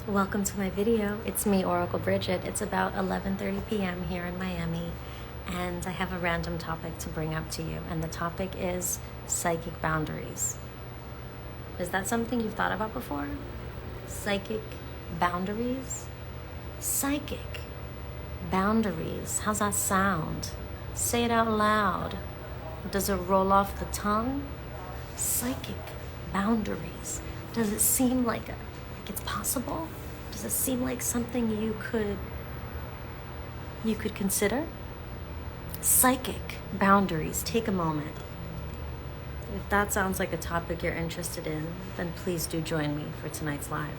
Welcome to my video. It's me, Oracle Brigette. It's about 11:30 p.m. here in Miami, and I have a random topic to bring up to you, and the topic is psychic boundaries. Is that something you've thought about before? Psychic boundaries? Psychic boundaries. How's that sound? Say it out loud. Does it roll off the tongue? Psychic boundaries. Does it seem like it's possible? Does it seem like something you could consider? Psychic boundaries. Take a moment. If that sounds like a topic you're interested in, then please do join me for tonight's live.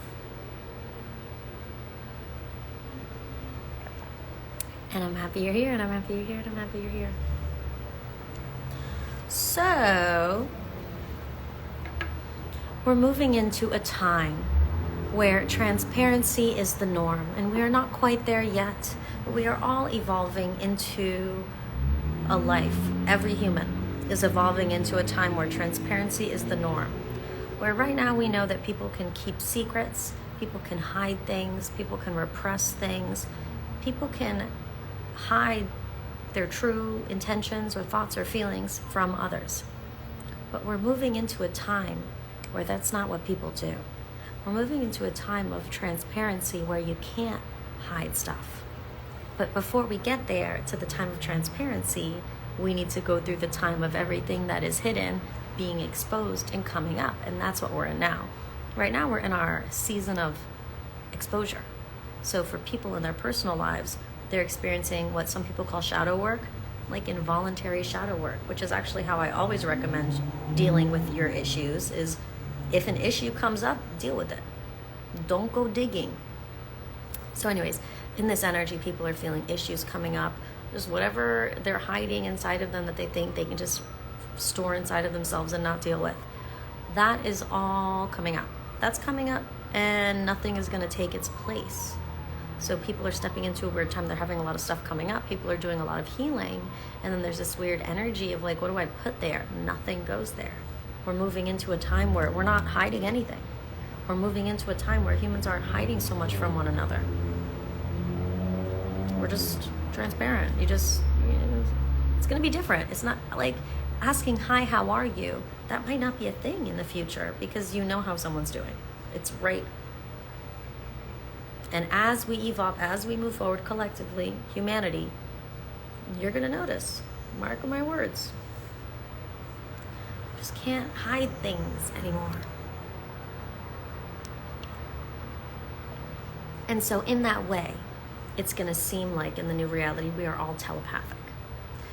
And I'm happy you're here, and I'm happy you're here, and I'm happy you're here. So, we're moving into a time where transparency is the norm, and we are not quite there yet, but we are all evolving into a life. Every human is evolving into a time where transparency is the norm, where right now we know that people can keep secrets, people can hide things, people can repress things, people can hide their true intentions or thoughts or feelings from others. But we're moving into a time where that's not what people do. We're moving into a time of transparency where you can't hide stuff. But before we get there to the time of transparency, we need to go through the time of everything that is hidden being exposed and coming up. And that's what we're in now. Right now, we're in our season of exposure. So for people in their personal lives, they're experiencing what some people call shadow work, like involuntary shadow work, which is actually how I always recommend dealing with your issues is if an issue comes up, deal with it. Don't go digging. So anyways, in this energy, people are feeling issues coming up, just whatever they're hiding inside of them that they think they can just store inside of themselves and not deal with. That is all coming up. That's coming up, and nothing is going to take its place. So people are stepping into a weird time. They're having a lot of stuff coming up. People are doing a lot of healing. And then there's this weird energy of like, what do I put there? Nothing goes there. We're moving into a time where we're not hiding anything. We're moving into a time where humans aren't hiding so much from one another. We're just transparent. It's going to be different. It's not like asking, hi, how are you? That might not be a thing in the future because you know how someone's doing. It's right. And as we evolve, as we move forward collectively, humanity, you're going to notice. Mark my words. Just can't hide things anymore. And so in that way, it's going to seem like in the new reality, we are all telepathic.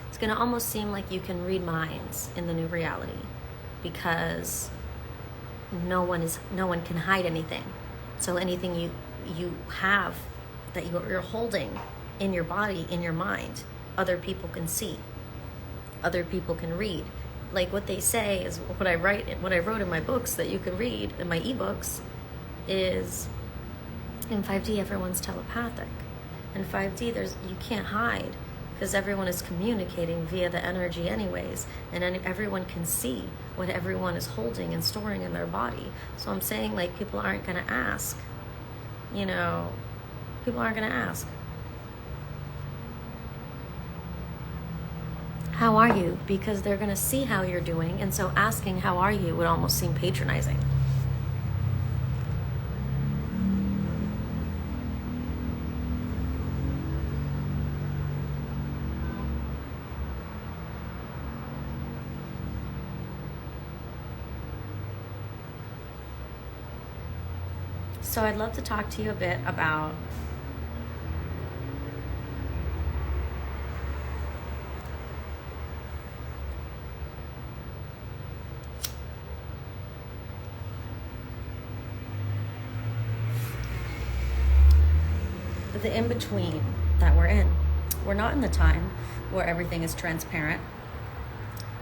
It's going to almost seem like you can read minds in the new reality because no one can hide anything. So anything you have that you're holding in your body, in your mind, other people can see, other people can read. Like what they say is what I wrote in my books that you can read in my ebooks is in 5D everyone's telepathic. In 5D you can't hide because everyone is communicating via the energy anyways, and everyone can see what everyone is holding and storing in their body. So I'm saying like people aren't going to ask. People aren't going to ask, how are you? Because they're going to see how you're doing. And so asking, how are you, would almost seem patronizing. So I'd love to talk to you a bit about the in-between that we're in. We're not in the time where everything is transparent.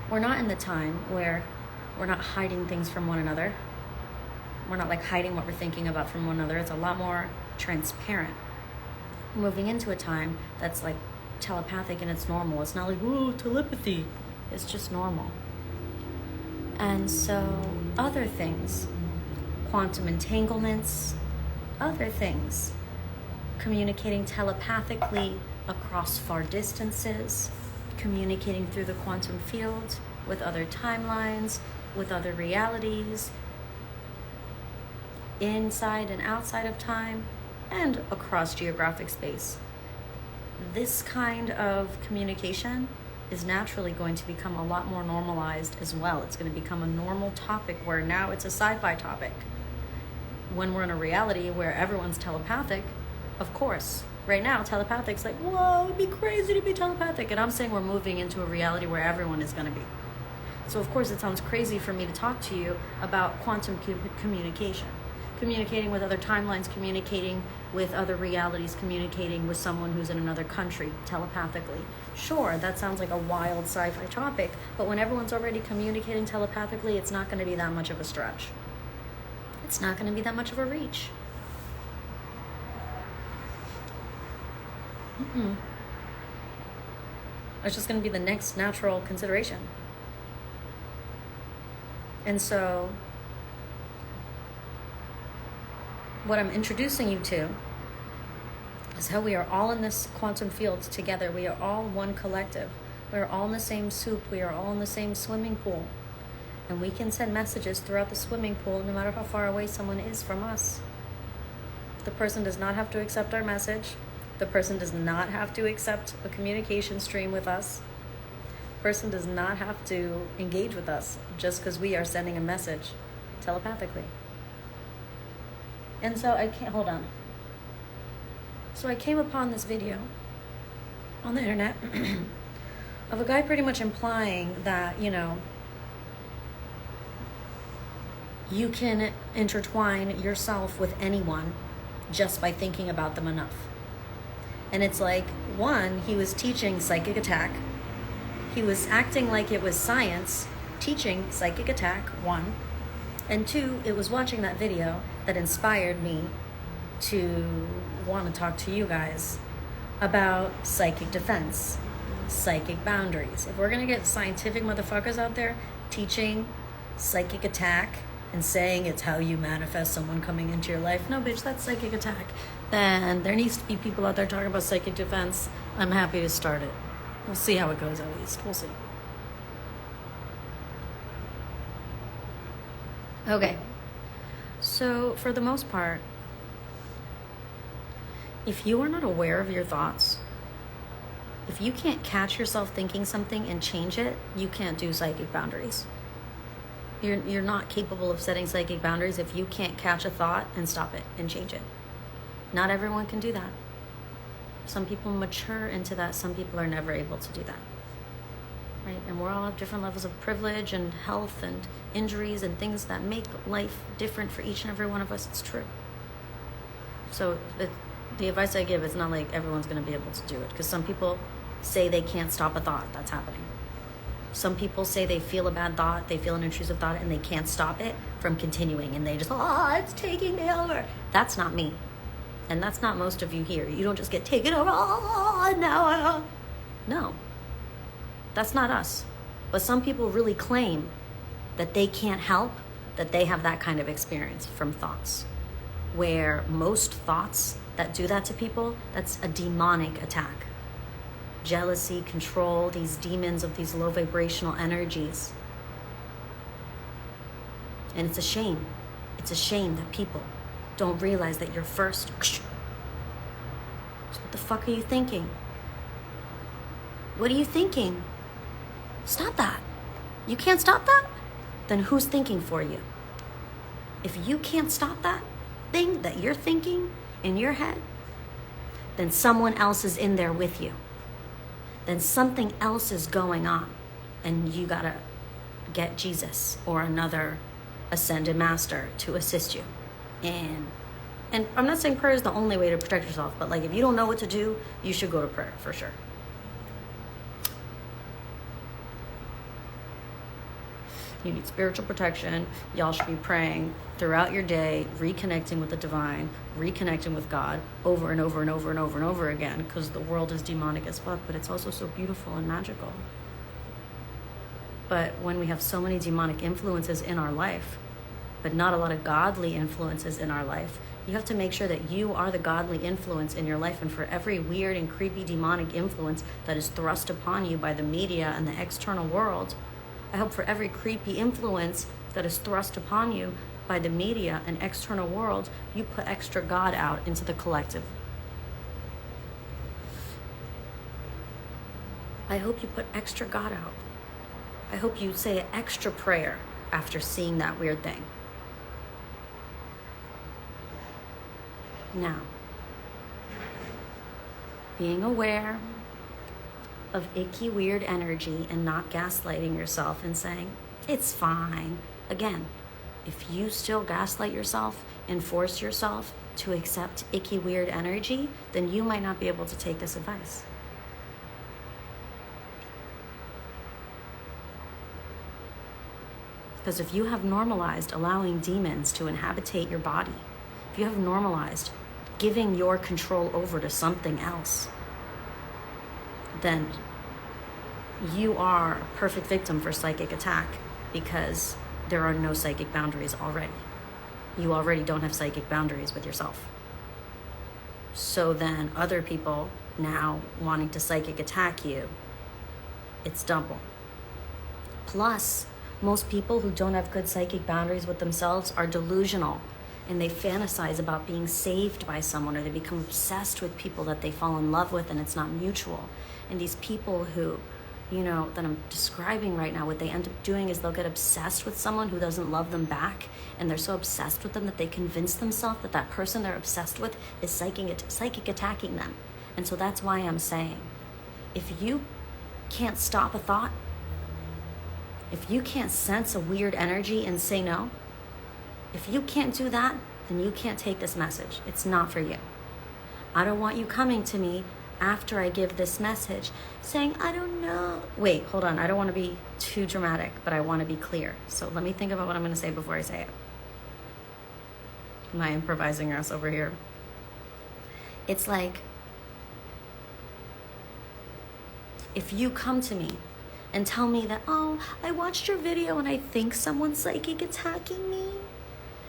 We're not in the time where we're not hiding things from one another. We're not like hiding what we're thinking about from one another. It's a lot more transparent. We're moving into a time that's like telepathic and it's normal. It's not like, ooh, telepathy. It's just normal. And so other things, quantum entanglements, other things. Communicating telepathically across far distances, communicating through the quantum field with other timelines, with other realities, inside and outside of time, and across geographic space. This kind of communication is naturally going to become a lot more normalized as well. It's going to become a normal topic where now it's a sci-fi topic. When we're in a reality where everyone's telepathic, of course, right now telepathic's like, whoa, it'd be crazy to be telepathic. And I'm saying we're moving into a reality where everyone is going to be. So of course it sounds crazy for me to talk to you about quantum communication. Communicating with other timelines, communicating with other realities, communicating with someone who's in another country telepathically. Sure, that sounds like a wild sci-fi topic, but when everyone's already communicating telepathically, it's not going to be that much of a stretch. It's not going to be that much of a reach. It's just going to be the next natural consideration. And so what I'm introducing you to is how we are all in this quantum field together. We are all one collective. We are all in the same soup. We are all in the same swimming pool. And we can send messages throughout the swimming pool no matter how far away someone is from us. The person does not have to accept our message. The person does not have to accept a communication stream with us. The person does not have to engage with us just because we are sending a message telepathically. And so hold on. So I came upon this video on the internet of a guy pretty much implying that, you can intertwine yourself with anyone just by thinking about them enough. And it's like, one, he was teaching psychic attack. He was acting like it was science, teaching psychic attack, one. And two, it was watching that video that inspired me to want to talk to you guys about psychic defense, psychic boundaries. If we're going to get scientific motherfuckers out there teaching psychic attack and saying it's how you manifest someone coming into your life, no, bitch, that's psychic attack. Then there needs to be people out there talking about psychic defense. I'm happy to start it. We'll see how it goes, at least. We'll see. Okay. So, for the most part, if you are not aware of your thoughts, if you can't catch yourself thinking something and change it, you can't do psychic boundaries. You're not capable of setting psychic boundaries if you can't catch a thought and stop it and change it. Not everyone can do that. Some people mature into that. Some people are never able to do that. Right? And we're all at different levels of privilege and health and injuries and things that make life different for each and every one of us. It's true. So the advice I give is not like everyone's going to be able to do it, because some people say they can't stop a thought that's happening. Some people say they feel a bad thought, they feel an intrusive thought, and they can't stop it from continuing, and they just, it's taking me over. That's not me. And that's not most of you here. You don't just get taken over, No. That's not us. But some people really claim that they can't help that they have that kind of experience from thoughts, where most thoughts that do that to people, that's a demonic attack. Jealousy, control, these demons of these low vibrational energies. And it's a shame. It's a shame that people don't realize that you're first. So what the fuck are you thinking? What are you thinking? Stop that. You can't stop that? Then who's thinking for you? If you can't stop that thing that you're thinking in your head, then someone else is in there with you. Then something else is going on, and you gotta get Jesus or another ascended master to assist you. And I'm not saying prayer is the only way to protect yourself, but like if you don't know what to do, you should go to prayer for sure. You need spiritual protection. Y'all should be praying throughout your day, reconnecting with the divine, reconnecting with God over and over and over and over and over again, because the world is demonic as fuck, but it's also so beautiful and magical. But when we have so many demonic influences in our life, but not a lot of godly influences in our life, You have to make sure that you are the godly influence in your life, and for every weird and creepy demonic influence that is thrust upon you by the media and the external world, I hope for every creepy influence that is thrust upon you by the media and external world, you put extra God out into the collective. I hope you put extra God out. I hope you say an extra prayer after seeing that weird thing. Now, being aware of icky, weird energy and not gaslighting yourself and saying, it's fine. Again, if you still gaslight yourself and force yourself to accept icky, weird energy, then you might not be able to take this advice. Because if you have normalized allowing demons to inhabitate your body, if you have normalized giving your control over to something else, then you are a perfect victim for psychic attack, because there are no psychic boundaries already. You already don't have psychic boundaries with yourself. So then other people now wanting to psychic attack you, it's double. Plus, most people who don't have good psychic boundaries with themselves are delusional, and they fantasize about being saved by someone, or they become obsessed with people that they fall in love with, and it's not mutual. And these people who, that I'm describing right now, what they end up doing is they'll get obsessed with someone who doesn't love them back, and they're so obsessed with them that they convince themselves that that person they're obsessed with is psychic attacking them. And so that's why I'm saying, if you can't stop a thought, if you can't sense a weird energy and say no, if you can't do that, then you can't take this message. It's not for you. I don't want you coming to me after I give this message saying, I don't know. Wait, hold on. I don't want to be too dramatic, but I want to be clear. So let me think about what I'm going to say before I say it. My improvising ass over here. It's like, if you come to me and tell me that, oh, I watched your video and I think someone's psychic attacking me,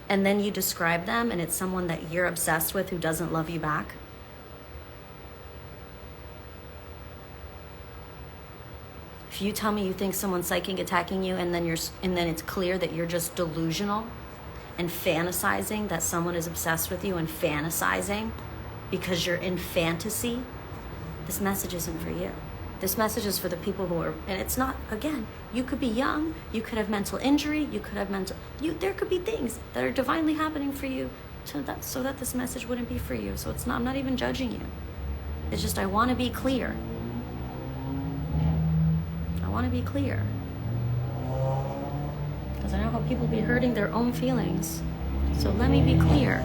and then you describe them and it's someone that you're obsessed with who doesn't love you back, if you tell me you think someone's psychic attacking you, and then it's clear that you're just delusional and fantasizing that someone is obsessed with you, and fantasizing because you're in fantasy, this message isn't for you. This message is for the people who are, and it's not, again, you could be young, you could have mental injury, you could have there could be things that are divinely happening for you so that this message wouldn't be for you. So it's not, I'm not even judging you. It's just, I want to be clear. I want to be clear. Because I know how people be hurting their own feelings. So let me be clear.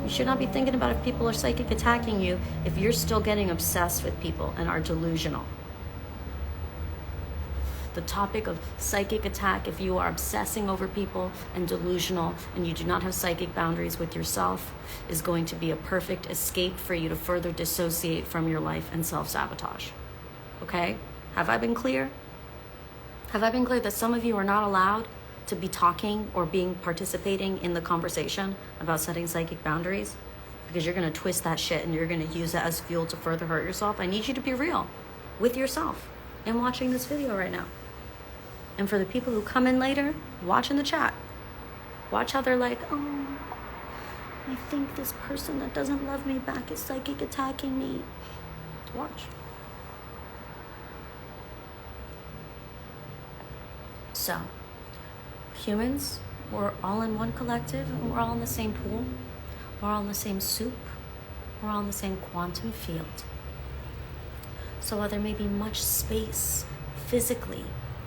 You should not be thinking about if people are psychic attacking you if you're still getting obsessed with people and are delusional. The topic of psychic attack, if you are obsessing over people and delusional and you do not have psychic boundaries with yourself, is going to be a perfect escape for you to further dissociate from your life and self-sabotage. Okay? Have I been clear? Have I been clear that some of you are not allowed to be talking or participating in the conversation about setting psychic boundaries, because you're going to twist that shit and you're going to use it as fuel to further hurt yourself? I need you to be real with yourself in watching this video right now. And for the people who come in later, watch in the chat. Watch how they're like, oh, I think this person that doesn't love me back is psychic attacking me. Watch. So, humans, we're all in one collective, and we're all in the same pool. We're all in the same soup. We're all in the same quantum field. So while there may be much space physically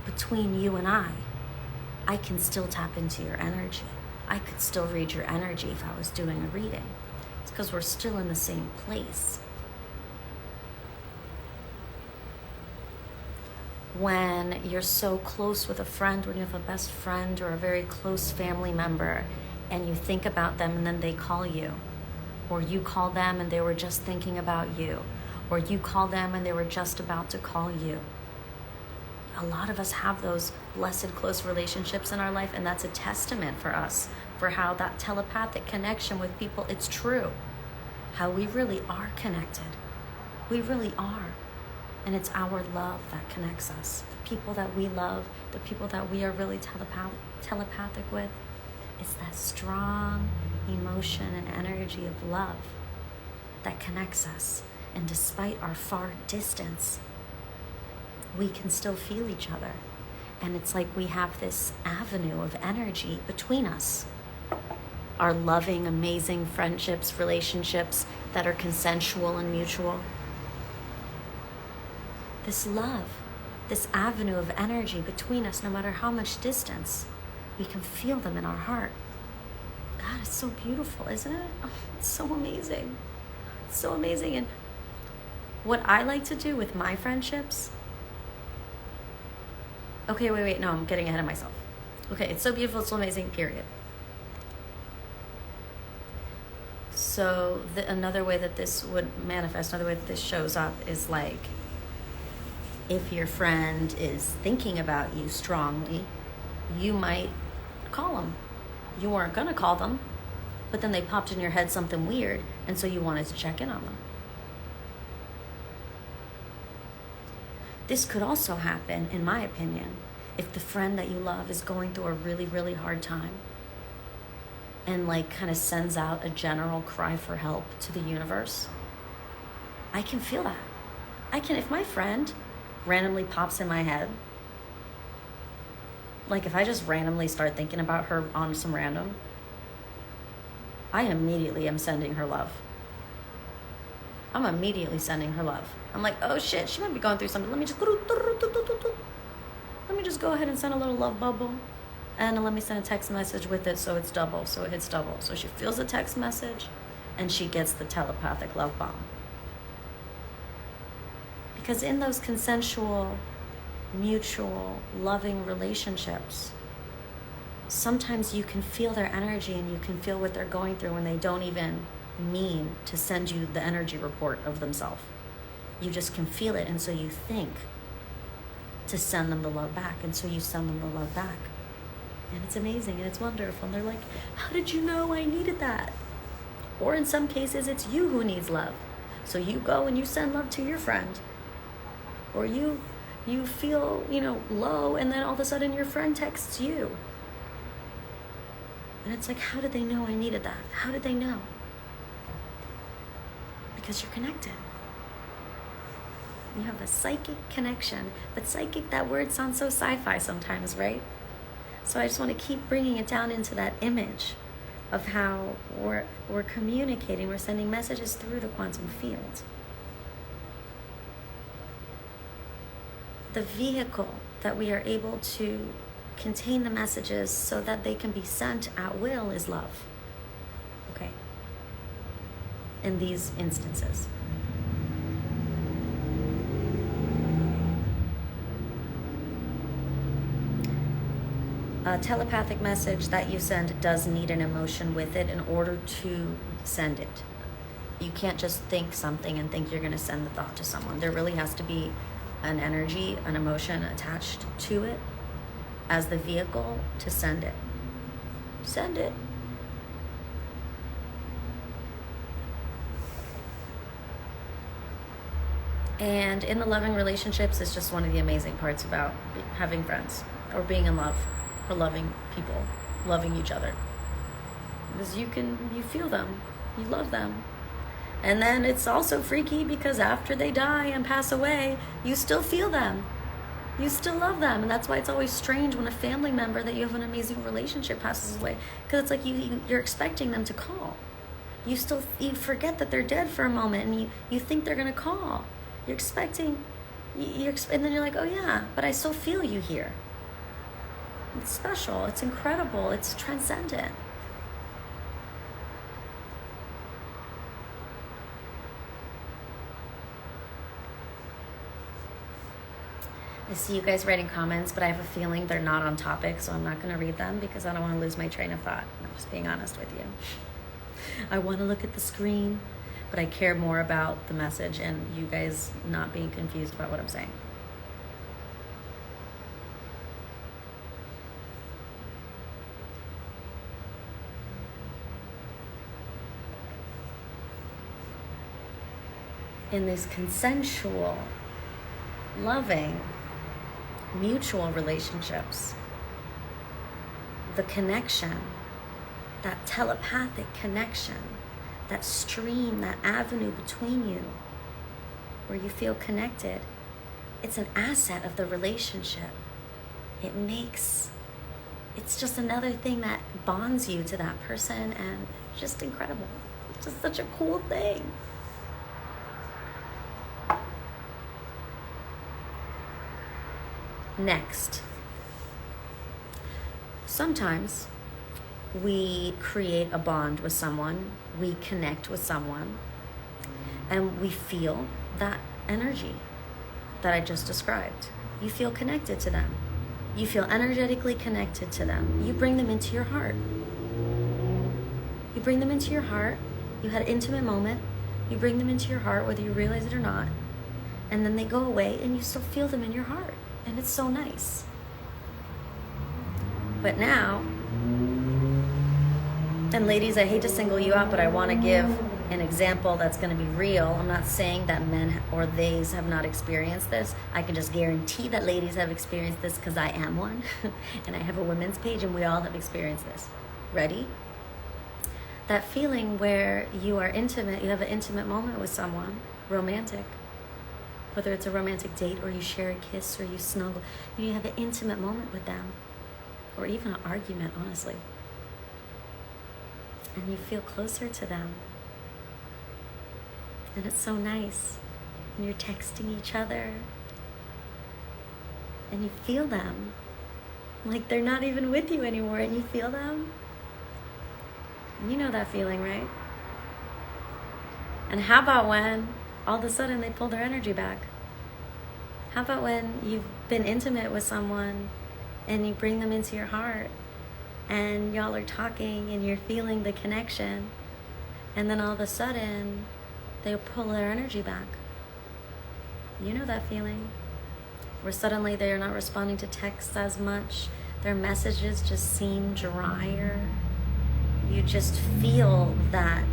between you and I can still tap into your energy. I could still read your energy if I was doing a reading. It's because we're still in the same place. When you're so close with a friend, when you have a best friend or a very close family member, and you think about them and then they call you, or you call them and they were just thinking about you, or you call them and they were just about to call you, a lot of us have those blessed close relationships in our life, and that's a testament for us for how that telepathic connection with people, it's true. How we really are connected. We really are. And it's our love that connects us. The people that we love, the people that we are really telepathic with, it's that strong emotion and energy of love that connects us. And despite our far distance, we can still feel each other. And it's like we have this avenue of energy between us. Our loving, amazing friendships, relationships that are consensual and mutual. This love, this avenue of energy between us, no matter how much distance, we can feel them in our heart. God, it's so beautiful, isn't it? Oh, it's so amazing. It's so amazing. And what I like to do with my friendships... Okay, wait, no, I'm getting ahead of myself. Okay, it's so beautiful, it's so amazing, period. So another way that this would manifest, another way that this shows up is like, if your friend is thinking about you strongly, you might call them. You weren't gonna call them, but then they popped in your head something weird, and so you wanted to check in on them. This could also happen, in my opinion, if the friend that you love is going through a really, really hard time and like kind of sends out a general cry for help to the universe. I can feel that. If my friend randomly pops in my head, like if I just randomly start thinking about her on some random, I immediately am sending her love. I'm immediately sending her love. I'm like, oh shit, she might be going through something. Let me just go ahead and send a little love bubble. And let me send a text message with it so it's double, so it hits double. So she feels the text message and she gets the telepathic love bomb. Because in those consensual, mutual, loving relationships, sometimes you can feel their energy and you can feel what they're going through when they don't even mean to send you the energy report of themselves. You just can feel it, and so you think to send them the love back, and so you send them the love back. And it's amazing and it's wonderful. And they're like, how did you know I needed that? Or in some cases, it's you who needs love. So you go and you send love to your friend. Or you feel, low, and then all of a sudden your friend texts you. And it's like, how did they know I needed that? How did they know? Because you're connected. You have a psychic connection. But psychic, that word sounds so sci-fi sometimes, right? So I just want to keep bringing it down into that image of how we're communicating, we're sending messages through the quantum field. The vehicle that we are able to contain the messages so that they can be sent at will is love. Okay? In these instances. A telepathic message that you send does need an emotion with it in order to send it. You can't just think something and think you're going to send the thought to someone. There really has to be an energy, an emotion attached to it as the vehicle to send it. Send it. And in the loving relationships, it's just one of the amazing parts about having friends or being in love. Or loving people, loving each other. Because you feel them, you love them. And then it's also freaky because after they die and pass away, you still feel them. You still love them. And that's why it's always strange when a family member that you have an amazing relationship passes away. Because it's like you're expecting them to call. You forget that they're dead for a moment and you think they're going to call. You're expecting, and then you're like, oh yeah, but I still feel you here. It's special, it's incredible, it's transcendent. I see you guys writing comments, but I have a feeling they're not on topic, so I'm not going to read them because I don't want to lose my train of thought. I'm just being honest with you. I want to look at the screen, but I care more about the message and you guys not being confused about what I'm saying. in these consensual, loving, mutual relationships, the connection, that telepathic connection, that stream, that avenue between you where you feel connected, it's an asset of the relationship. It's just another thing that bonds you to that person, and it's just incredible. It's just such a cool thing. Next, sometimes we create a bond with someone, we connect with someone, and we feel that energy that I just described. You feel connected to them. You feel energetically connected to them. You bring them into your heart. You bring them into your heart. You had an intimate moment. You bring them into your heart, whether you realize it or not. And then they go away and you still feel them in your heart. And it's so nice. But now, and ladies, I hate to single you out, but I want to give an example that's going to be real. I'm not saying that men or theys have not experienced this. I can just guarantee that ladies have experienced this because I am one. And I have a women's page and we all have experienced this. Ready? That feeling where you are intimate, you have an intimate moment with someone, romantic. Whether it's a romantic date or you share a kiss or you snuggle, you have an intimate moment with them. Or even an argument, honestly. And you feel closer to them. And it's so nice. And you're texting each other. And you feel them. Like they're not even with you anymore, and you feel them. You know that feeling, right? And how about when all of a sudden they pull their energy back? How about when you've been intimate with someone and you bring them into your heart and y'all are talking and you're feeling the connection, and then all of a sudden they pull their energy back? You know that feeling where suddenly they're not responding to texts as much, their messages just seem drier. You just feel that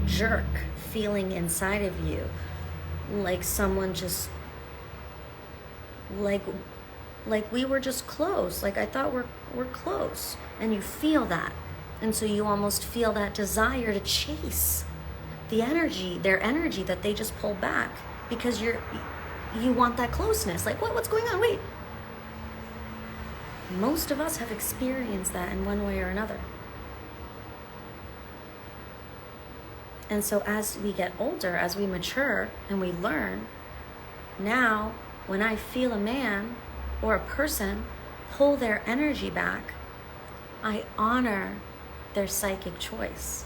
jerk feeling inside of you, like someone just like we were just close, like I thought we're close, and you feel that, and so you almost feel that desire to chase the energy, their energy that they just pulled back, because you want that closeness. Like what's going on? Wait. Most of us have experienced that in one way or another. And so as we get older, as we mature and we learn, now when I feel a man or a person pull their energy back, I honor their psychic choice.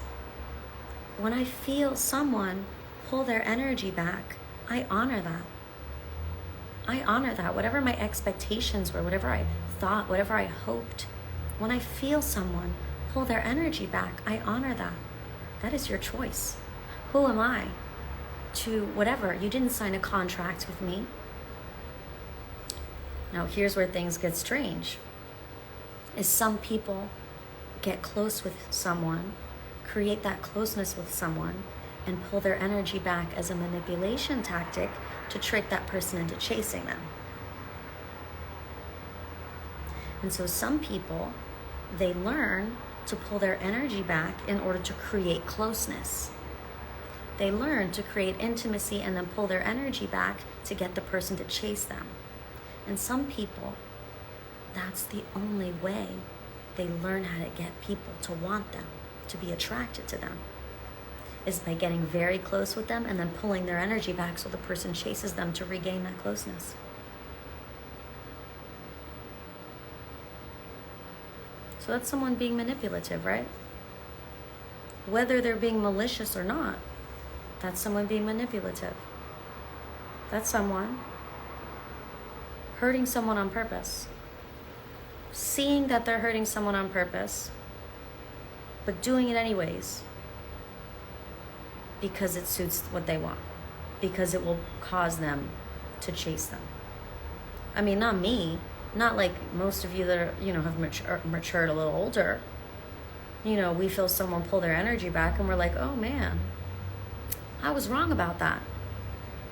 When I feel someone pull their energy back, I honor that. I honor that. Whatever my expectations were, whatever I thought, whatever I hoped, when I feel someone pull their energy back, I honor that. That is your choice. Who am I to whatever? You didn't sign a contract with me. Now here's where things get strange. Is some people get close with someone, create that closeness with someone, and pull their energy back as a manipulation tactic to trick that person into chasing them. And so some people, they learn to pull their energy back in order to create closeness. They learn to create intimacy and then pull their energy back to get the person to chase them. And some people, that's the only way they learn how to get people to want them, to be attracted to them, is by getting very close with them and then pulling their energy back so the person chases them to regain that closeness. So that's someone being manipulative, right? Whether they're being malicious or not, that's someone being manipulative. That's someone hurting someone on purpose. Seeing that they're hurting someone on purpose, but doing it anyways because it suits what they want, because it will cause them to chase them. I mean, not me, not like most of you that are, have matured a little older. We feel someone pull their energy back and we're like, oh man, I was wrong about that.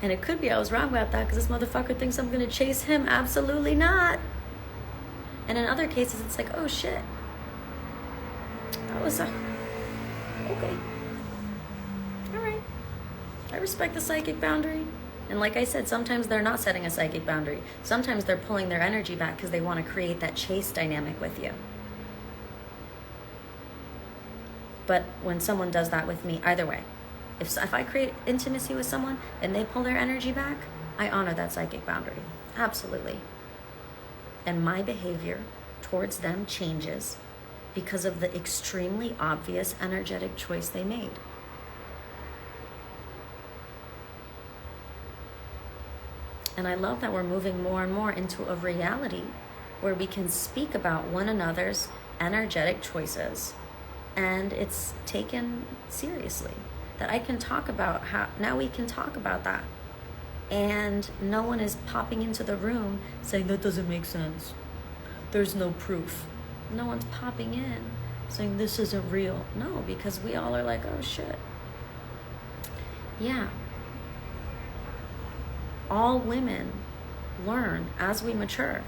And it could be I was wrong about that because this motherfucker thinks I'm going to chase him. Absolutely not. And in other cases, it's like, oh shit. That was okay. All right. I respect the psychic boundary. And like I said, sometimes they're not setting a psychic boundary. Sometimes they're pulling their energy back because they want to create that chase dynamic with you. But when someone does that with me, either way, if I create intimacy with someone and they pull their energy back, I honor that psychic boundary. Absolutely. And my behavior towards them changes because of the extremely obvious energetic choice they made. And I love that we're moving more and more into a reality where we can speak about one another's energetic choices, and it's taken seriously. That I can talk about how, now we can talk about that. And no one is popping into the room saying, that doesn't make sense. There's no proof. No one's popping in saying, this isn't real. No, because we all are like, oh shit. Yeah. All women learn as we mature.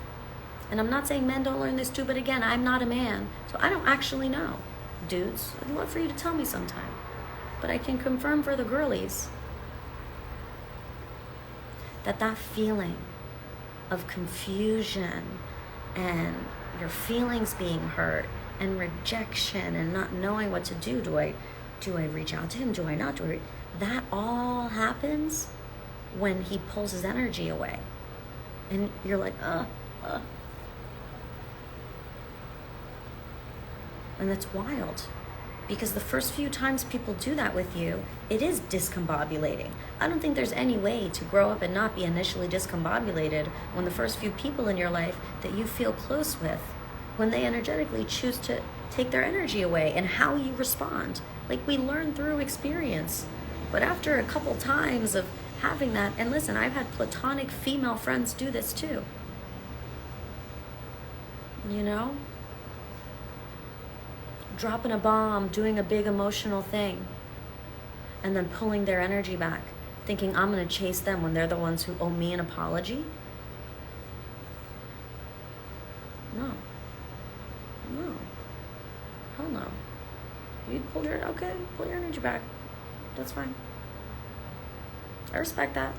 And I'm not saying men don't learn this too, but again, I'm not a man, so I don't actually know. Dudes, I'd love for you to tell me sometime. But I can confirm for the girlies that feeling of confusion and your feelings being hurt and rejection and not knowing what to do. Do I reach out to him? Do I not? That all happens when he pulls his energy away. And you're like, And that's wild. Because the first few times people do that with you, it is discombobulating. I don't think there's any way to grow up and not be initially discombobulated when the first few people in your life that you feel close with, when they energetically choose to take their energy away, and how you respond. Like, we learn through experience. But after a couple times of having that, and listen, I've had platonic female friends do this too. You know? Dropping a bomb, doing a big emotional thing, and then pulling their energy back, thinking I'm going to chase them when they're the ones who owe me an apology. No. Hell no. You pull your energy back. That's fine. I respect that.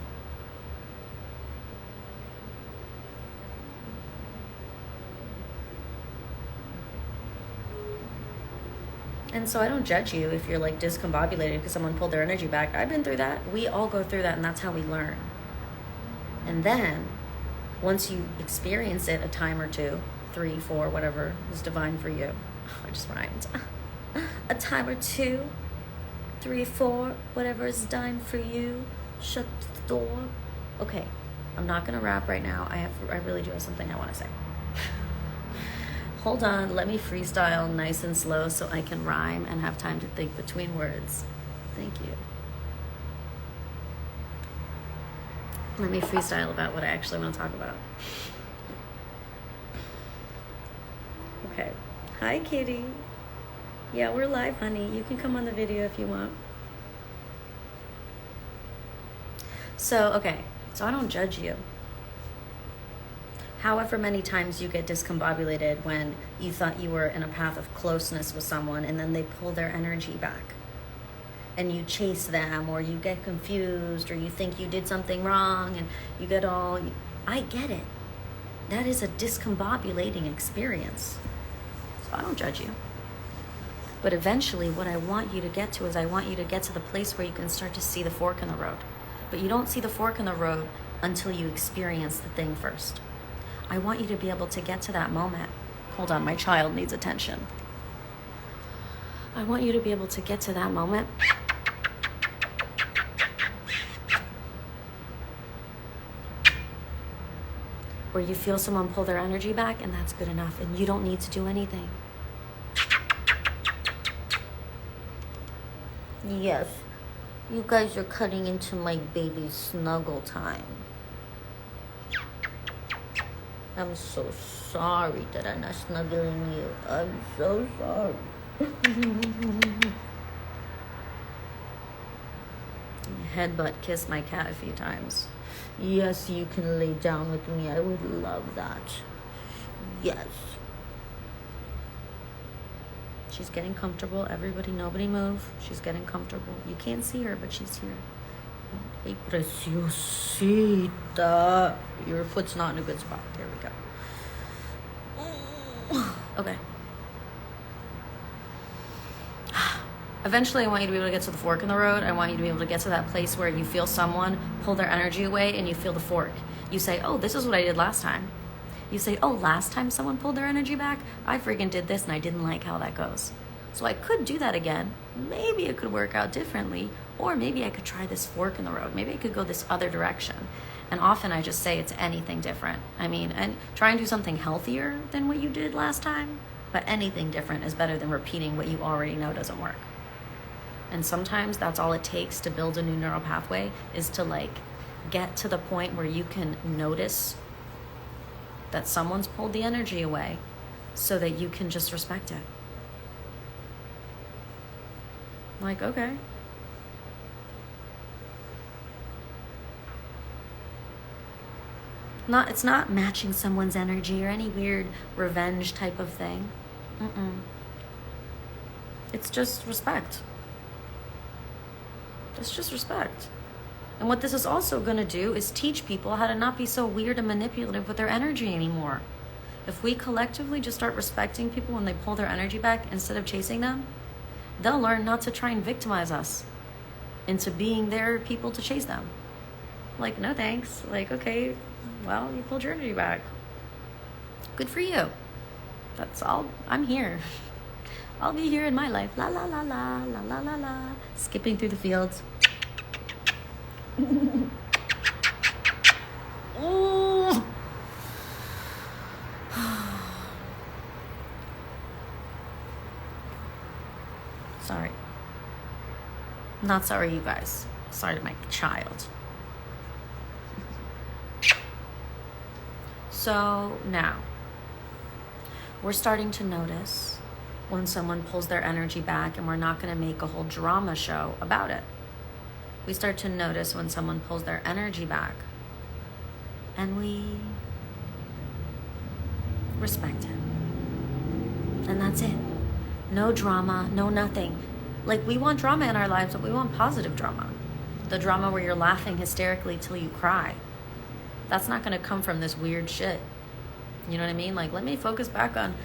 And so I don't judge you if you're like discombobulated because someone pulled their energy back. I've been through that. We all go through that, and that's how we learn. And then once you experience it a time or two, 3, 4, whatever is divine for you. I just rhymed. A time or 2, 3, 4, whatever is divine for you. Shut the door. Okay, I'm not gonna rap right now. I really do have something I want to say. Hold on, let me freestyle nice and slow so I can rhyme and have time to think between words. Thank you. Let me freestyle about what I actually want to talk about. Okay. Hi, Kitty. Yeah, we're live, honey. You can come on the video if you want. So I don't judge you. However many times you get discombobulated when you thought you were in a path of closeness with someone and then they pull their energy back and you chase them, or you get confused, or you think you did something wrong and you get all... I get it. That is a discombobulating experience. So I don't judge you. But eventually what I want you to get to is I want you to get to the place where you can start to see the fork in the road. But you don't see the fork in the road until you experience the thing first. I want you to be able to get to that moment. Hold on, my child needs attention. I want you to be able to get to that moment where you feel someone pull their energy back, and that's good enough, and you don't need to do anything. Yes, you guys are cutting into my baby's snuggle time. I'm so sorry that I'm not snuggling you. I'm so sorry. headbutt kiss my cat a few times. Yes, you can lay down with me. I would love that. Yes. She's getting comfortable. Everybody, nobody move. She's getting comfortable. You can't see her, but she's here. Hey, preciosita. Your foot's not in a good spot. There we go. Okay. Eventually, I want you to be able to get to the fork in the road. I want you to be able to get to that place where you feel someone pull their energy away and you feel the fork. You say, oh, this is what I did last time. You say, oh, last time someone pulled their energy back, I freaking did this and I didn't like how that goes. So I could do that again. Maybe it could work out differently, or maybe I could try this fork in the road. Maybe I could go this other direction. And often I just say it's anything different. I mean, and try and do something healthier than what you did last time, but anything different is better than repeating what you already know doesn't work. And sometimes that's all it takes to build a new neural pathway, is to like get to the point where you can notice that someone's pulled the energy away so that you can just respect it. Like, okay. It's not matching someone's energy or any weird revenge type of thing. It's just respect. It's just respect. And what this is also going to do is teach people how to not be so weird and manipulative with their energy anymore. If we collectively just start respecting people when they pull their energy back instead of chasing them, they'll learn not to try and victimize us into being their people to chase them. Like, no thanks. Like, okay, well, you pulled your energy back. Good for you. That's all. I'm here. I'll be here in my life. La la la la la la la la. Skipping through the fields. Ooh. Sorry. Not sorry, you guys. Sorry to my child. So now, we're starting to notice when someone pulls their energy back, and we're not going to make a whole drama show about it. We start to notice when someone pulls their energy back, and we respect it. And that's it. No drama, no nothing. Like, we want drama in our lives, but we want positive drama. The drama where you're laughing hysterically till you cry. That's not going to come from this weird shit. You know what I mean? Like, let me focus back on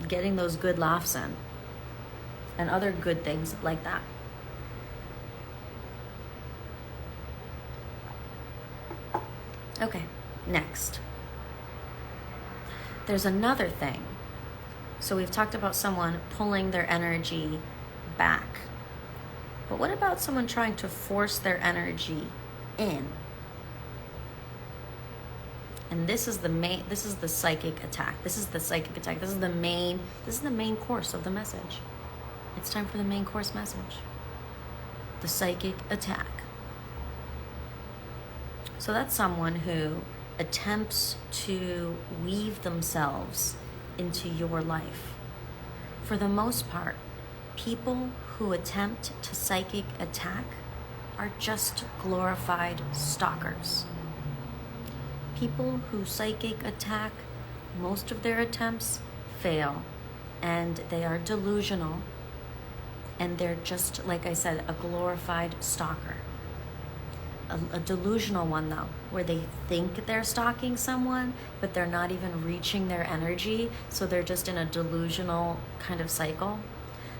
getting those good laughs in and other good things like that. Okay, next. There's another thing. So we've talked about someone pulling their energy back. But what about someone trying to force their energy in? And this is the psychic attack. This is the main course of the message. It's time for the main course message. The psychic attack. So that's someone who attempts to weave themselves into your life. For the most part, people who attempt to psychic attack are just glorified stalkers. People who psychic attack, most of their attempts fail, and they are delusional, and they're just, like I said, a glorified stalker. A delusional one, though, where they think they're stalking someone, but they're not even reaching their energy, so they're just in a delusional kind of cycle.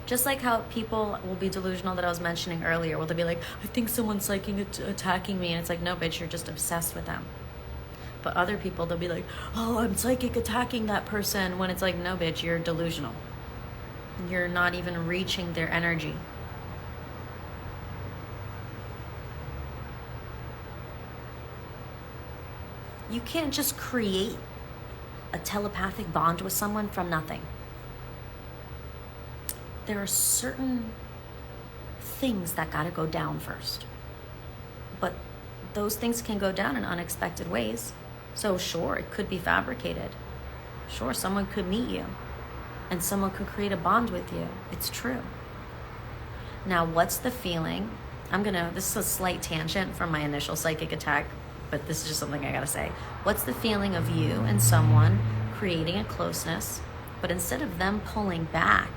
Just like how people will be delusional that I was mentioning earlier, where they'll be like, I think someone's psychic attacking me, and it's like, no, bitch, you're just obsessed with them. But other people, they'll be like, oh, I'm psychic attacking that person, when it's like, no, bitch, you're delusional. You're not even reaching their energy. You can't just create a telepathic bond with someone from nothing. There are certain things that gotta go down first. But those things can go down in unexpected ways. So sure, it could be fabricated. Sure, someone could meet you and someone could create a bond with you. It's true. Now, what's the feeling this is a slight tangent from my initial psychic attack, but this is just something I gotta say. What's the feeling of you and someone creating a closeness, but instead of them pulling back,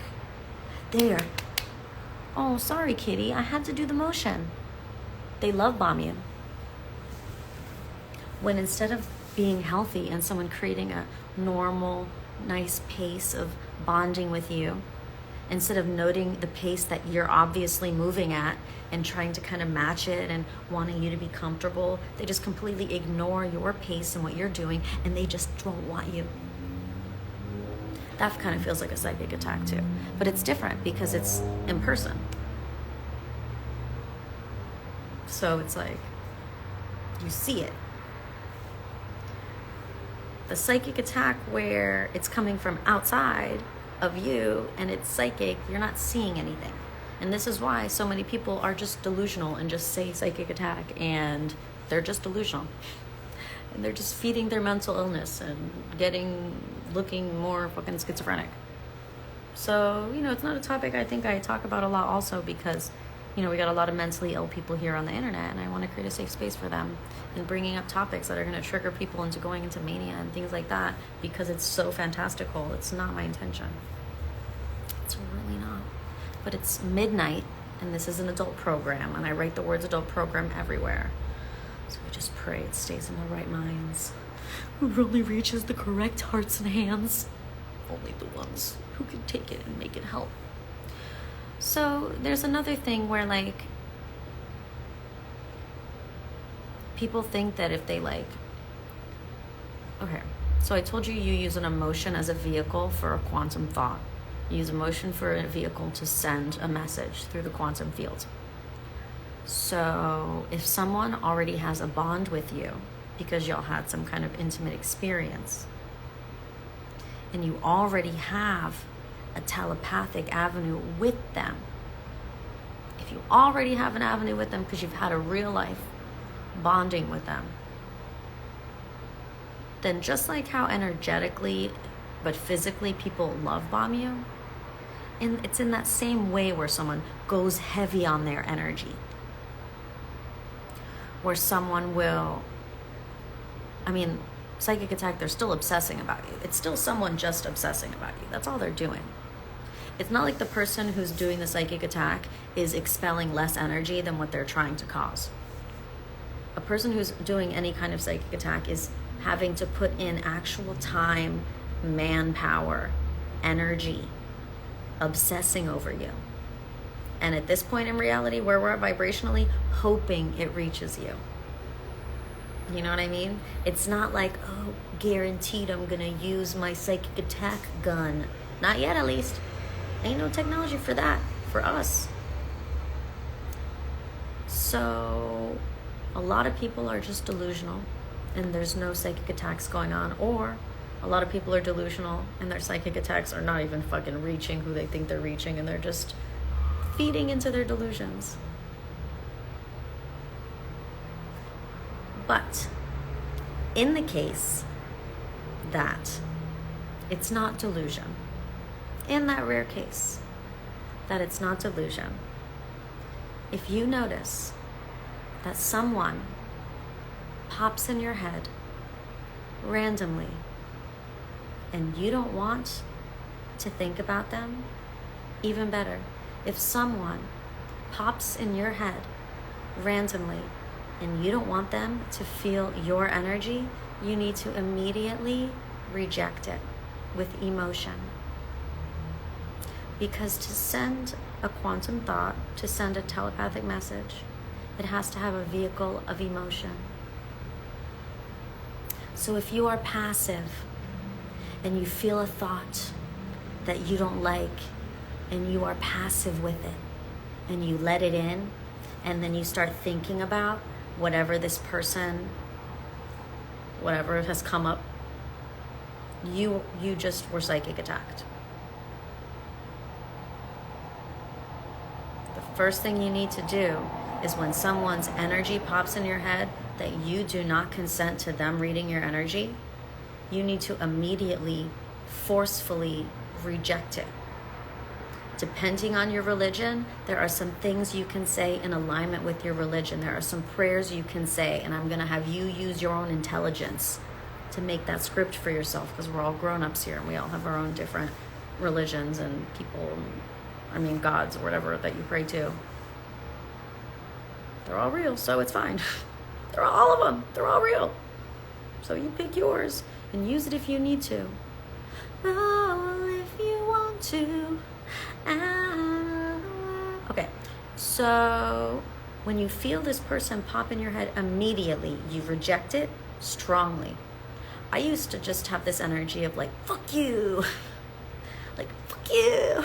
they're, oh, sorry, kitty, I had to do the motion. They love bomb you. When instead of being healthy and someone creating a normal, nice pace of bonding with you, instead of noting the pace that you're obviously moving at and trying to kind of match it and wanting you to be comfortable, they just completely ignore your pace and what you're doing, and they just don't want you. That kind of feels like a psychic attack too. But it's different because it's in person. So it's like, you see it. The psychic attack where it's coming from outside of you and it's psychic, you're not seeing anything. And this is why so many people are just delusional and just say psychic attack, and they're just delusional. And they're just feeding their mental illness and looking more fucking schizophrenic. So, it's not a topic I think I talk about a lot also because, we got a lot of mentally ill people here on the internet, and I want to create a safe space for them and bringing up topics that are going to trigger people into going into mania and things like that because it's so fantastical. It's not my intention. It's really not. But it's midnight, and this is an adult program, and I write the words adult program everywhere. So we just pray it stays in the right minds. Who really reaches the correct hearts and hands. Only the ones who can take it and make it help. So there's another thing where people think that if they okay, so I told you use an emotion as a vehicle for a quantum thought. You use emotion for a vehicle to send a message through the quantum field. So if someone already has a bond with you because y'all had some kind of intimate experience, and you already have a telepathic avenue with them, if you already have an avenue with them because you've had a real life bonding with them, then just like how energetically but physically people love bomb you, and it's in that same way where someone goes heavy on their energy, where someone will, psychic attack, they're still obsessing about you. It's still someone just obsessing about you. That's all they're doing. It's not like the person who's doing the psychic attack is expelling less energy than what they're trying to cause. A person who's doing any kind of psychic attack is having to put in actual time, manpower, energy, obsessing over you. And at this point in reality, where we're at vibrationally, hoping it reaches you. You know what I mean? It's not like, oh, guaranteed I'm gonna use my psychic attack gun. Not yet, at least. Ain't no technology for that, for us. So, a lot of people are just delusional, and there's no psychic attacks going on. Or, a lot of people are delusional, and their psychic attacks are not even fucking reaching who they think they're reaching, and they're just feeding into their delusions. But in the case that it's not delusion, in that rare case that it's not delusion, if you notice that someone pops in your head randomly and you don't want to think about them, even better, if someone pops in your head randomly and you don't want them to feel your energy, you need to immediately reject it with emotion. Because to send a quantum thought, to send a telepathic message, it has to have a vehicle of emotion. So if you are passive and you feel a thought that you don't like and you are passive with it and you let it in, and then you start thinking about whatever this person, whatever has come up, you just were psychic attacked. The first thing you need to do is when someone's energy pops in your head that you do not consent to them reading your energy, you need to immediately, forcefully reject it. Depending on your religion, there are some things you can say in alignment with your religion. There are some prayers you can say, and I'm going to have you use your own intelligence to make that script for yourself, because we're all grown-ups here and we all have our own different religions and people, gods or whatever that you pray to. They're all real, so it's fine. They're all of them. They're all real. So you pick yours and use it if you need to. Oh, if you want to. Okay, so when you feel this person pop in your head, immediately you reject it strongly. I used to just have this energy of like, fuck you. Like, fuck you.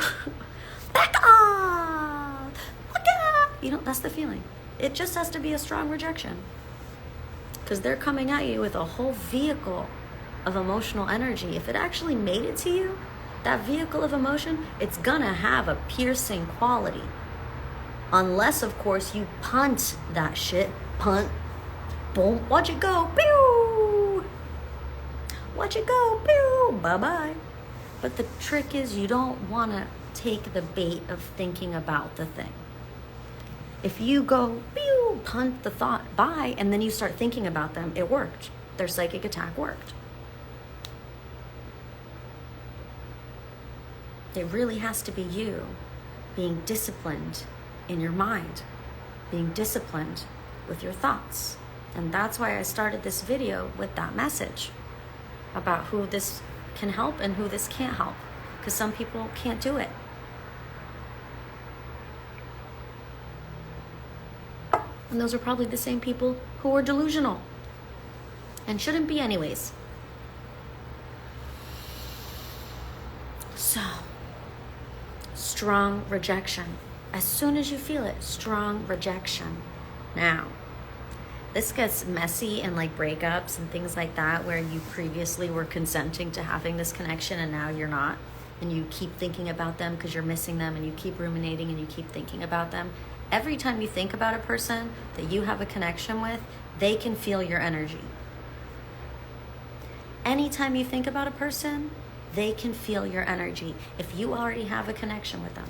Back off. Fuck off. That's the feeling. It just has to be a strong rejection. Because they're coming at you with a whole vehicle of emotional energy. If it actually made it to you, that vehicle of emotion, it's gonna have a piercing quality. Unless, of course, you punt that shit. Punt. Boom. Watch it go. Pew. Watch it go. Pew. Bye-bye. But the trick is you don't want to take the bait of thinking about the thing. If you go, pew, punt the thought, bye, and then you start thinking about them, it worked. Their psychic attack worked. It really has to be you being disciplined in your mind, being disciplined with your thoughts. And that's why I started this video with that message about who this can help and who this can't help, because some people can't do it. And those are probably the same people who are delusional and shouldn't be anyways. So, strong rejection. As soon as you feel it, strong rejection. Now, this gets messy in like breakups and things like that, where you previously were consenting to having this connection and now you're not. And you keep thinking about them because you're missing them, and you keep ruminating and you keep thinking about them. Every time you think about a person that you have a connection with, they can feel your energy. Anytime you think about a person, they can feel your energy. If you already have a connection with them,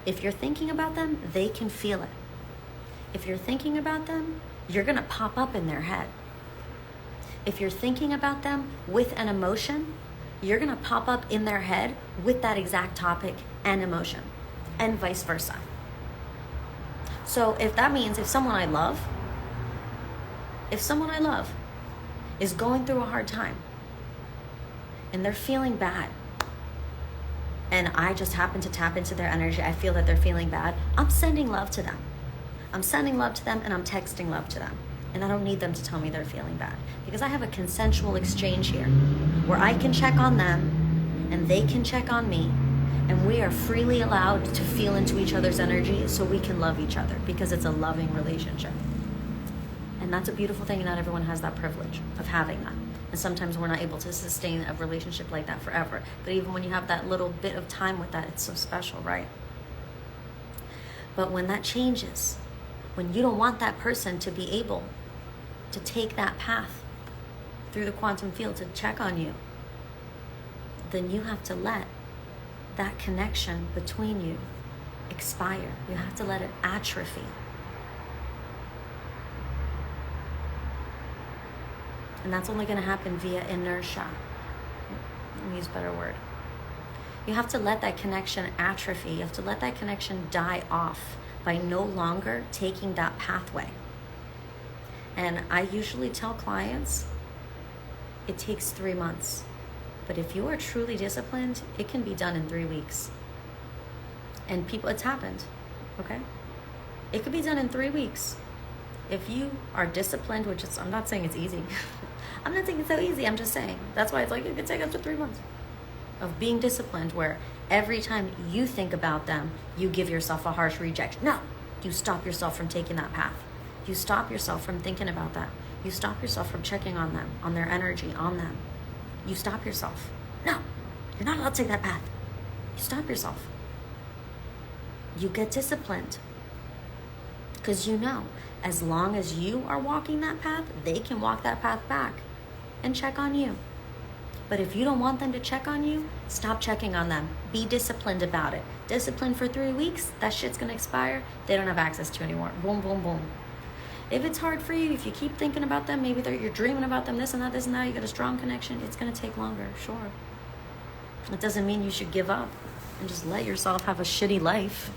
if you're thinking about them, they can feel it. If you're thinking about them, you're gonna pop up in their head. If you're thinking about them with an emotion, you're gonna pop up in their head with that exact topic and emotion, and vice versa. So if that means if someone I love is going through a hard time and they're feeling bad, and I just happen to tap into their energy, I feel that they're feeling bad, I'm sending love to them. I'm sending love to them and I'm texting love to them. And I don't need them to tell me they're feeling bad, because I have a consensual exchange here where I can check on them and they can check on me, and we are freely allowed to feel into each other's energy so we can love each other, because it's a loving relationship. And that's a beautiful thing, and not everyone has that privilege of having that. And sometimes we're not able to sustain a relationship like that forever. But even when you have that little bit of time with that, it's so special, right? But when that changes, when you don't want that person to be able to take that path through the quantum field to check on you, then you have to let that connection between you expire. You have to let it atrophy. And that's only going to happen via inertia. Let me use a better word. You have to let that connection atrophy. You have to let that connection die off by no longer taking that pathway. And I usually tell clients it takes 3 months. But if you are truly disciplined, it can be done in 3 weeks. And people, it's happened, okay? It could be done in 3 weeks. If you are disciplined, which is, I'm not saying it's easy. I'm not saying it's so easy, I'm just saying. That's why it's like, it could take up to 3 months of being disciplined, where every time you think about them, you give yourself a harsh rejection. No, you stop yourself from taking that path. You stop yourself from thinking about that. You stop yourself from checking on them, on their energy, on them. You stop yourself. No, you're not allowed to take that path. You stop yourself. You get disciplined. Because you know, as long as you are walking that path, they can walk that path back and check on you. But if you don't want them to check on you, stop checking on them. Be disciplined about it. Discipline for 3 weeks, that shit's gonna expire. They don't have access to you anymore. Boom, boom, boom. If it's hard for you, if you keep thinking about them, maybe you're dreaming about them, this and that, you got a strong connection, it's gonna take longer, sure. It doesn't mean you should give up and just let yourself have a shitty life.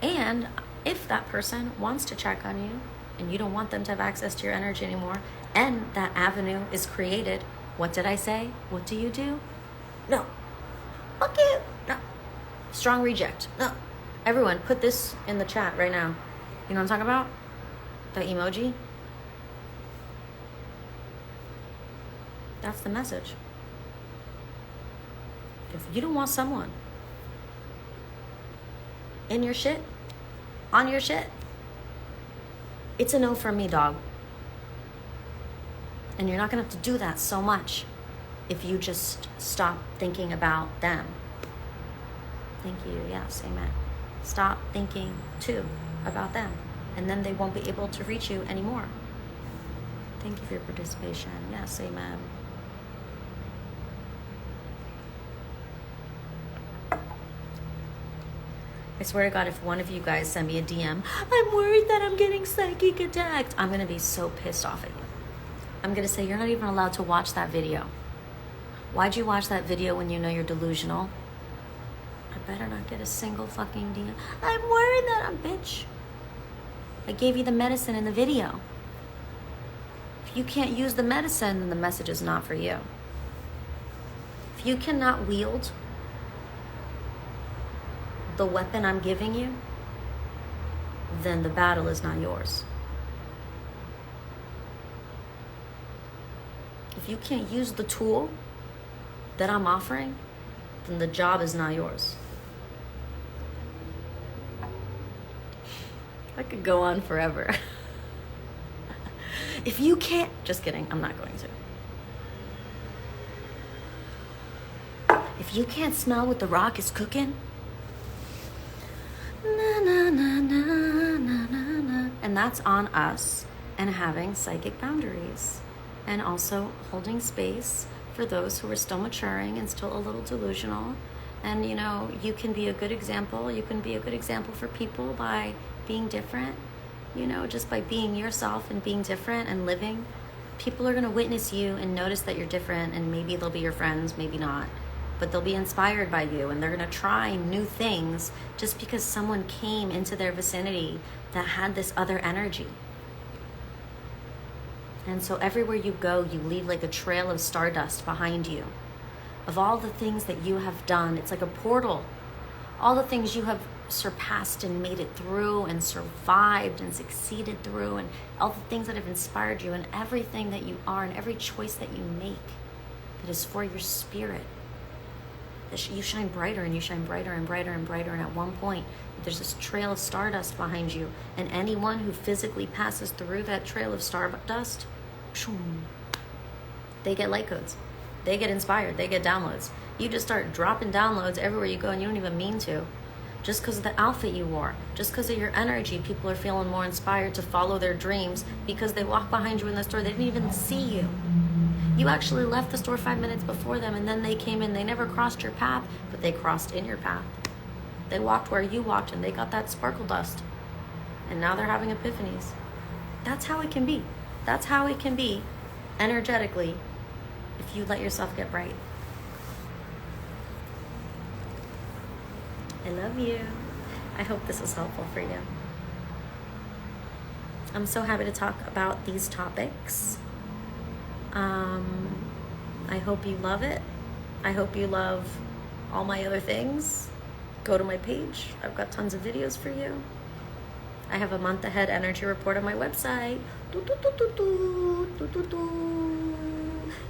And if that person wants to check on you and you don't want them to have access to your energy anymore, and that avenue is created, what did I say? What do you do? No. Fuck you. No. Strong reject. No. Everyone, put this in the chat right now. You know what I'm talking about? The emoji. That's the message. If you don't want someone in your shit, on your shit, it's a no from me, dog. And you're not gonna have to do that so much if you just stop thinking about them. Thank you, yes, amen. Stop thinking too about them, and then they won't be able to reach you anymore. Thank you for your participation. Yes, amen. I swear to God, if one of you guys send me a DM, I'm worried that I'm getting psychic attacked, I'm gonna be so pissed off at you. I'm gonna say, you're not even allowed to watch that video. Why'd you watch that video when you know you're delusional? I better not get a single fucking DM. I'm worried that I'm, bitch. I gave you the medicine in the video. If you can't use the medicine, then the message is not for you. If you cannot wield the weapon I'm giving you, then the battle is not yours. If you can't use the tool that I'm offering, then the job is not yours. I could go on forever. If you can't, just kidding, I'm not going to. If you can't smell what the rock is cooking, na, na, na, na, na, na, na. And that's on us and having psychic boundaries, and also holding space for those who are still maturing and still a little delusional. And you know, you can be a good example. You can be a good example for people by being different, you know, just by being yourself and being different and living. People are going to witness you and notice that you're different, and maybe they'll be your friends, maybe not. But they'll be inspired by you, and they're going to try new things just because someone came into their vicinity that had this other energy. And so everywhere you go, you leave like a trail of stardust behind you of all the things that you have done. It's like a portal. All the things you have surpassed and made it through and survived and succeeded through, and all the things that have inspired you, and everything that you are, and every choice that you make that is for your spirit. You shine brighter and you shine brighter and brighter and brighter, and at one point there's this trail of stardust behind you, and anyone who physically passes through that trail of stardust, they get light codes, they get inspired, they get downloads. You just start dropping downloads everywhere you go, and you don't even mean to. Just because of the outfit you wore, just because of your energy, people are feeling more inspired to follow their dreams because they walk behind you in the store. They didn't even see you. You actually left the store 5 minutes before them, and then they came in. They never crossed your path, but they crossed in your path. They walked where you walked, and they got that sparkle dust. And now they're having epiphanies. That's how it can be. That's how it can be energetically if you let yourself get bright. I love you. I hope this was helpful for you. I'm so happy to talk about these topics. I hope you love it. I hope you love all my other things. Go to my page. I've got tons of videos for you. I have a month ahead energy report on my website.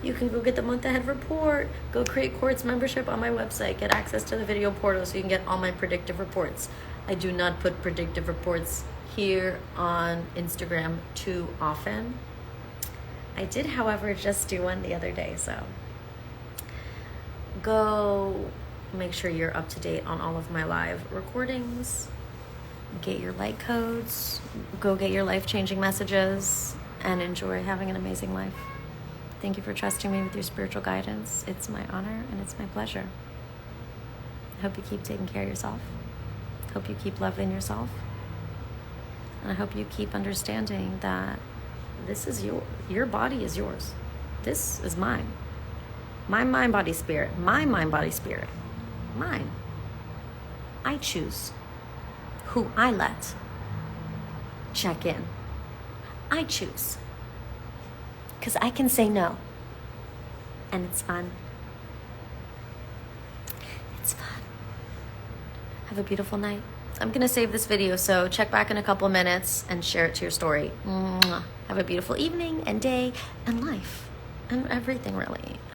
You can go get the month ahead report. Go create Quartz membership on my website. Get access to the video portal so you can get all my predictive reports. I do not put predictive reports here on Instagram too often. I did, however, just do one the other day, so go make sure you're up to date on all of my live recordings. Get your light codes. Go get your life-changing messages. and enjoy having an amazing life. Thank you for trusting me with your spiritual guidance. It's my honor and it's my pleasure. I hope you keep taking care of yourself. I hope you keep loving yourself. And I hope you keep understanding that this is your body is yours. This is mine. My mind, body, spirit. My mind, body, spirit. Mine. I choose who I let check in. I choose. Because I can say no. And it's fun. It's fun. Have a beautiful night. I'm going to save this video, so check back in a couple minutes and share it to your story. Mwah. Have a beautiful evening and day and life and everything, really.